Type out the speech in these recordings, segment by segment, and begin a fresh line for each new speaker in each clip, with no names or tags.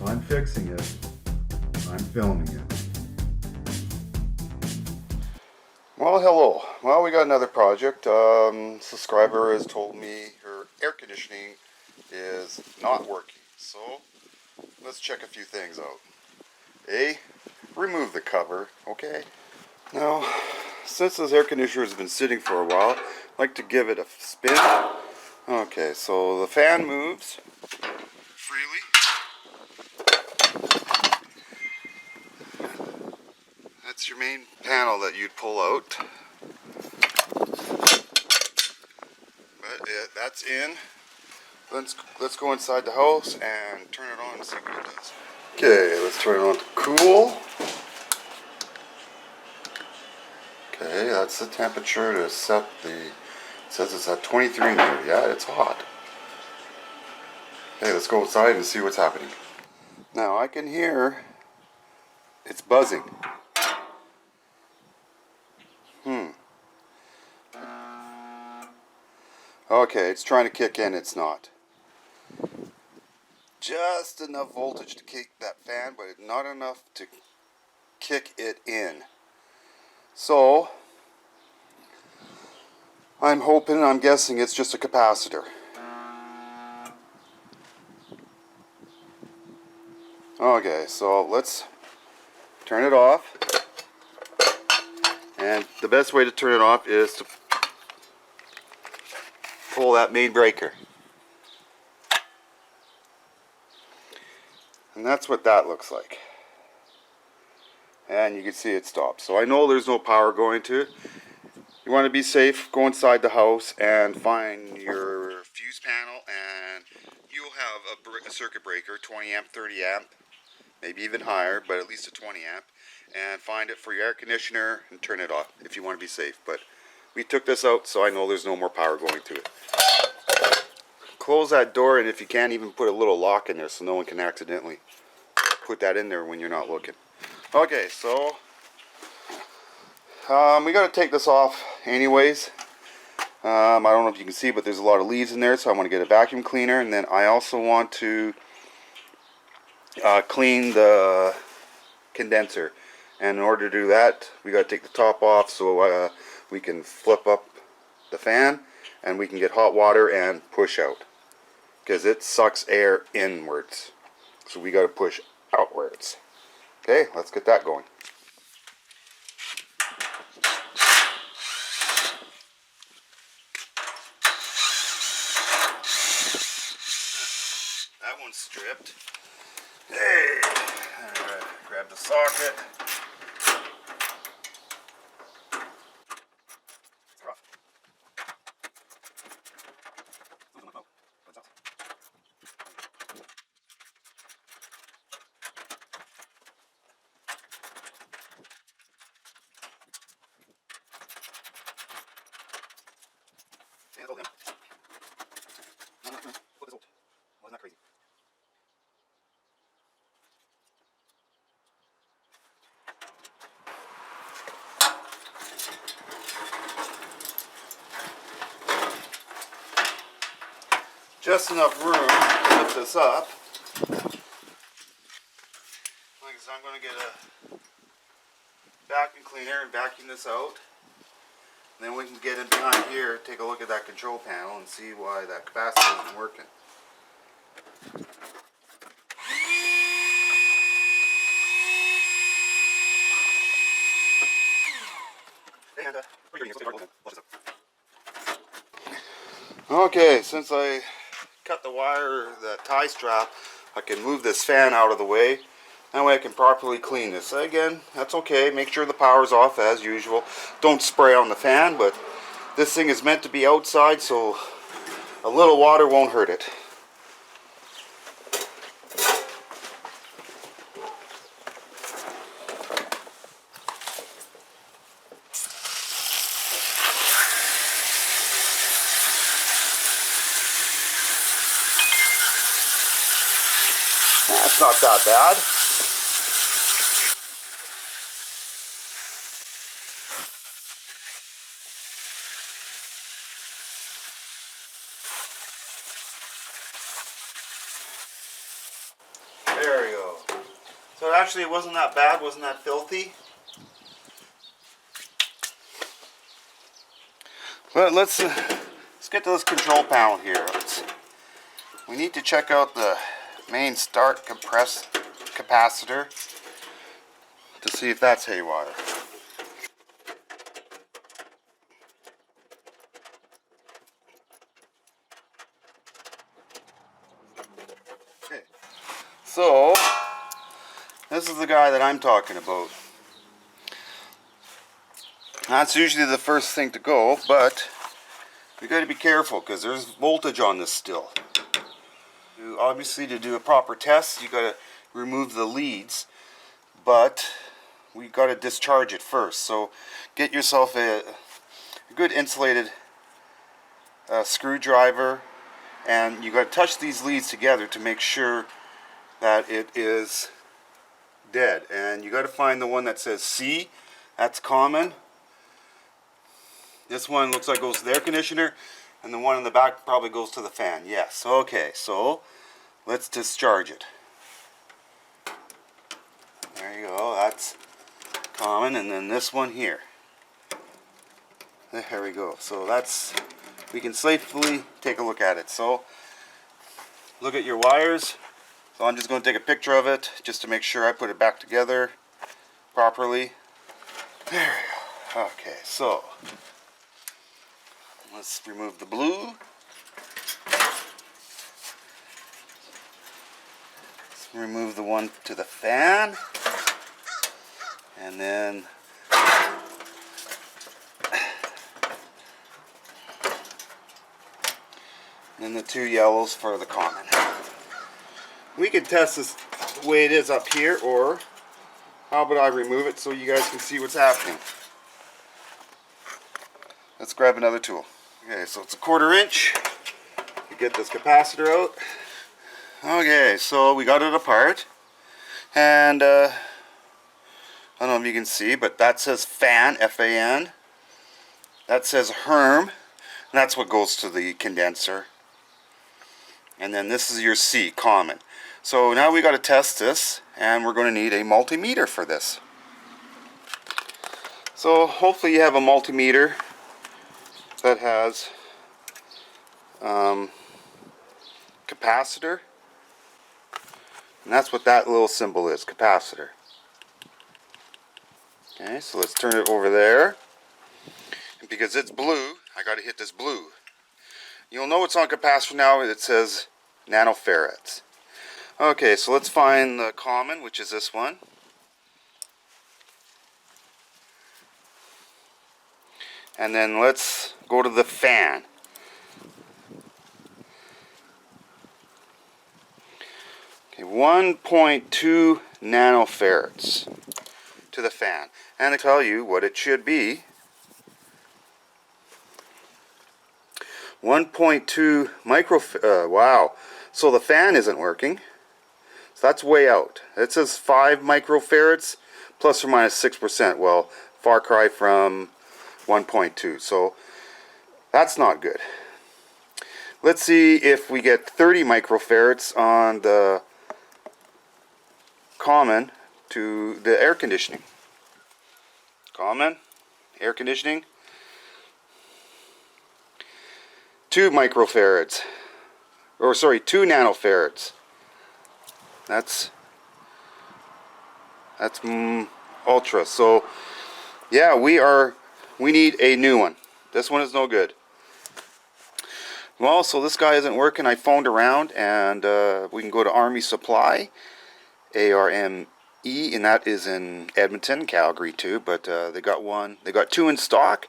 I'm fixing it. I'm filming it. Well, hello. Well, we got another project. Subscriber has told me her air conditioning is not working. So, let's check a few things out. A, remove the cover, okay? Now, since this air conditioner has been sitting for a while, I'd like to give it a spin. Okay, so the fan moves freely. That's your main panel that you'd pull out. But that's in. Let's go inside the house and turn it on and see what it does. Okay, let's turn it on to cool. Okay, that's the temperature to set the, it says it's at 23 here. Yeah, it's hot. Okay, let's go outside and see what's happening. Now I can hear it's buzzing. Okay, it's trying to kick in, it's not. Just enough voltage to kick that fan, but not enough to kick it in. So, I'm guessing it's just a capacitor. Okay, so let's turn it off. And the best way to turn it off is to pull that main breaker. And that's what that looks like. And you can see it stops. So I know there's no power going to it. You want to be safe, go inside the house and find your fuse panel, and you'll have a circuit breaker, 20 amp, 30 amp, maybe even higher, but at least a 20 amp, and find it for your air conditioner and turn it off if you want to be safe. But we took this out, so I know there's no more power going to it. Close that door, and if you can, even put a little lock in there so no one can accidentally put that in there when you're not looking. Okay, so we got to take this off anyways. I don't know if you can see, but there's a lot of leaves in there, so I want to get a vacuum cleaner, and then I also want to clean the condenser. And in order to do that, we got to take the top off so we can flip up the fan and we can get hot water and push out, because it sucks air inwards, so we got to push outwards. Okay, let's get that going. That one's stripped. Hey, grab the socket. Wasn't that crazy? Just enough room to lift this up. Like I said, I'm going to get a vacuum cleaner and vacuum this out. And then we can get in behind here, take a look at that control panel and see why that capacitor isn't working. Okay, since I cut the wire, the tie strap, I can move this fan out of the way. That way I can properly clean this. Again, that's okay. Make sure the power's off as usual. Don't spray on the fan, but this thing is meant to be outside, so a little water won't hurt it. That's not that bad. There we go. So actually it wasn't that bad, wasn't that filthy. But let's get to this control panel here. We need to check out the main start capacitor to see if that's haywire. Okay, so this is the guy that I'm talking about. That's usually the first thing to go, but we got to be careful because there's voltage on this still. Obviously, to do a proper test, you got to remove the leads, but we got to discharge it first. So get yourself a good insulated screwdriver, and you got to touch these leads together to make sure that it is dead. And you got to find the one that says C. That's common. This one looks like it goes to the air conditioner, and the one in the back probably goes to the fan. Yes. Okay, so let's discharge it. There you go. That's common. And then this one here. There we go. So that's, we can safely take a look at it. So look at your wires. So I'm just going to take a picture of it just to make sure I put it back together properly. There we go. Okay, so let's remove the blue. Let's remove the one to the fan. And then the two yellows for the common. We can test this the way it is up here, or how about I remove it so you guys can see what's happening. Let's grab another tool. Okay, so it's a 1/4 inch. You get this capacitor out. Okay, so we got it apart, and I don't know if you can see, but that says fan, F-A-N. That says Herm, and that's what goes to the condenser. And then this is your C, common. So now we got to test this, and we're going to need a multimeter for this. So hopefully you have a multimeter that has capacitor, and that's what that little symbol is, capacitor. Okay, so let's turn it over there, and because it's blue, I got to hit this blue. You'll know it's on capacitor now. It says nanofarads. Okay, so let's find the common, which is this one. And then let's go to the fan. Okay, 1.2 nanofarads to the fan. And I tell you what it should be. 1.2 microfarad. Wow. So the fan isn't working. So that's way out. It says 5 microfarads plus or minus 6%. Well, far cry from 1.2. So that's not good. Let's see if we get 30 microfarads on the common to the air conditioning. Common, air conditioning. 2 microfarads. Or sorry, 2 nanofarads. That's ultra. So yeah, we need a new one. This one is no good. Well, so this guy isn't working. I phoned around, and we can go to Army Supply, ARME, and that is in Edmonton, Calgary too. But they got one. They got 2 in stock,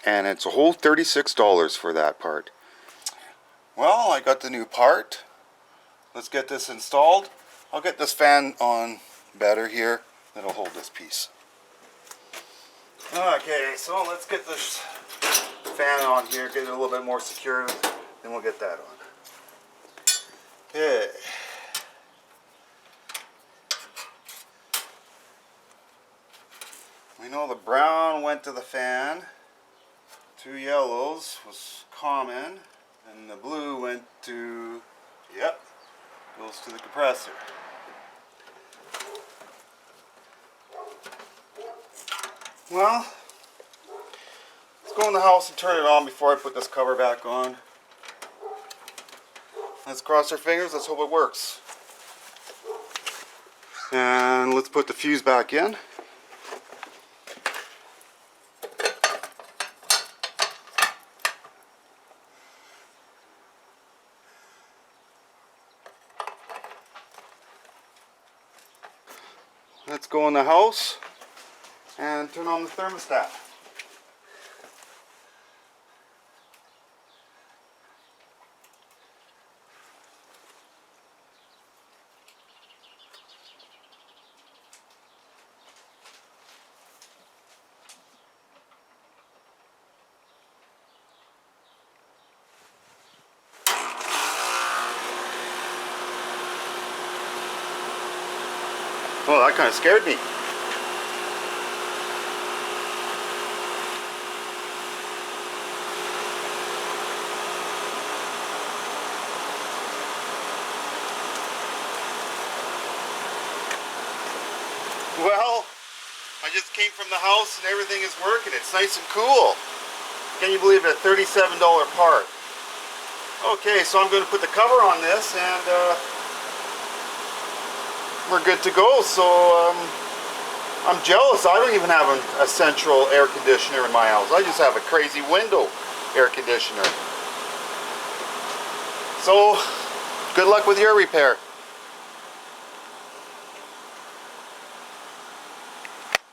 and it's a whole $36 for that part. Well, I got the new part. Let's get this installed. I'll get this fan on better here. It'll hold this piece. Okay, so let's get this fan on here, get it a little bit more secure, then we'll get that on. Okay. We know the brown went to the fan, 2 yellows was common, and the blue went to, yep, goes to the compressor. Well, let's go in the house and turn it on before I put this cover back on. Let's cross our fingers, let's hope it works. And let's put the fuse back in. Let's go in the house and turn on the thermostat. Oh, that kind of scared me. Well, I just came from the house and everything is working. It's nice and cool. Can you believe it? A $37 part. Okay, so I'm going to put the cover on this and we're good to go. So I'm jealous. I don't even have a central air conditioner in my house. I just have a crazy window air conditioner. So good luck with your repair.